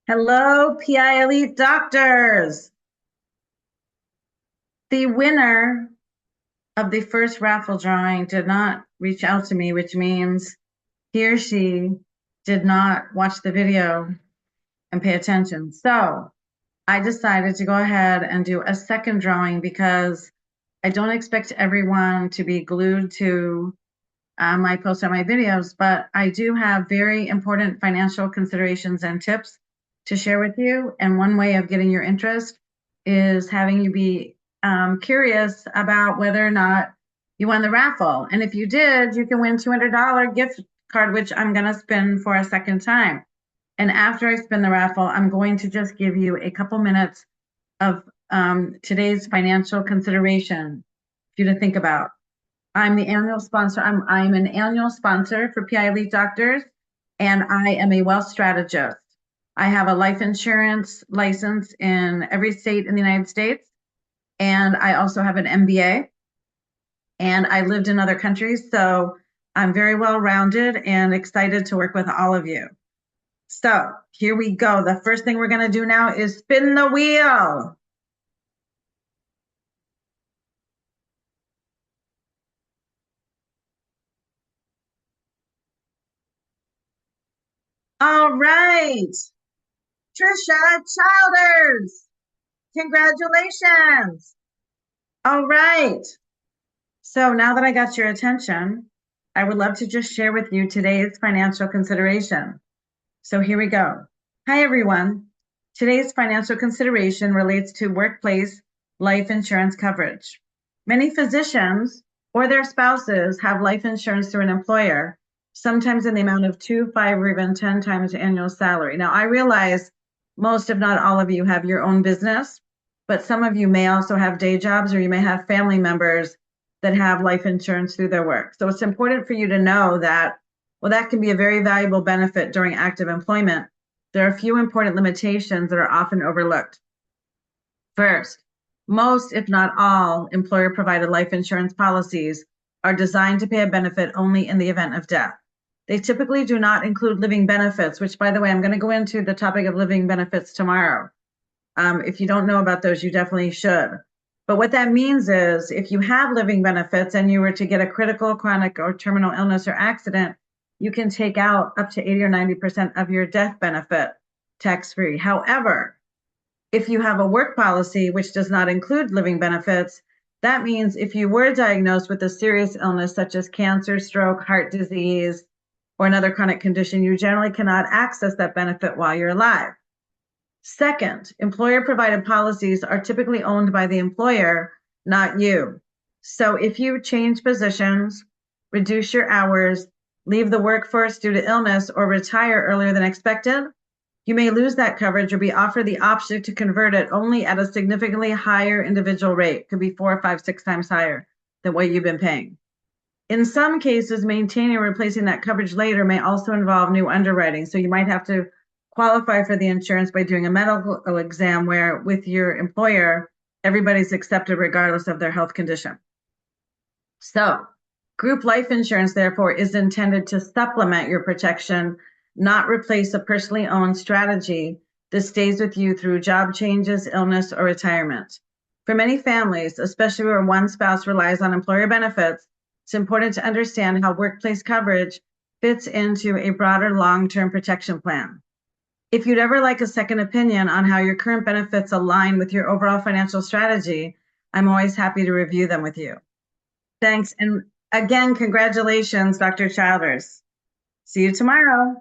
Hello, PI Elite Doctors. The winner of the first raffle drawing did not reach out to me, which means he or she did not watch the video and pay attention. So I decided to go ahead and do a second drawing because I don't expect everyone to be glued to my posts or my videos, but I do have very important financial considerations and tips to share with you. And one way of getting your interest is having you be curious about whether or not you won the raffle. And if you did, you can win $200 gift card, which I'm going to spin for a second time. And after I spin the raffle, I'm going to just give you a couple minutes of today's financial consideration for you to think about. I'm the annual sponsor. I'm an annual sponsor for PI Elite Doctors, and I am a wealth strategist. I have a life insurance license in every state in the United States, and I also have an MBA, and I lived in other countries, so I'm very well rounded and excited to work with all of you. So here we go. The first thing we're going to do now is spin the wheel. All right, Trisha Childers, congratulations. All right. So now that I got your attention, I would love to just share with you today's financial consideration. So here we go. Hi, everyone. Today's financial consideration relates to workplace life insurance coverage. Many physicians or their spouses have life insurance through an employer, sometimes in the amount of 2, 5, or even 10 times annual salary. Now, I realize most, if not all of you, have your own business, but some of you may also have day jobs, or you may have family members that have life insurance through their work. So it's important for you to know that, well, that can be a very valuable benefit during active employment. There are a few important limitations that are often overlooked. First, most, if not all, employer-provided life insurance policies are designed to pay a benefit only in the event of death. They typically do not include living benefits, which, by the way, I'm going to go into the topic of living benefits tomorrow. If you don't know about those, you definitely should. But what that means is if you have living benefits and you were to get a critical, chronic, or terminal illness or accident, you can take out up to 80 or 90% of your death benefit tax-free. However, if you have a work policy which does not include living benefits, that means if you were diagnosed with a serious illness such as cancer, stroke, heart disease, or another chronic condition, you generally cannot access that benefit while you're alive. Second, employer-provided policies are typically owned by the employer, not you. So if you change positions, reduce your hours, leave the workforce due to illness, or retire earlier than expected, you may lose that coverage or be offered the option to convert it only at a significantly higher individual rate. Could be 4, 5, 6 times higher than what you've been paying. In some cases, maintaining or replacing that coverage later may also involve new underwriting. So you might have to qualify for the insurance by doing a medical exam where with your employer, everybody's accepted regardless of their health condition. So group life insurance, therefore, is intended to supplement your protection, not replace a personally owned strategy that stays with you through job changes, illness, or retirement. For many families, especially where one spouse relies on employer benefits, it's important to understand how workplace coverage fits into a broader long-term protection plan. If you'd ever like a second opinion on how your current benefits align with your overall financial strategy, I'm always happy to review them with you. Thanks. And again, congratulations, Dr. Childers. See you tomorrow.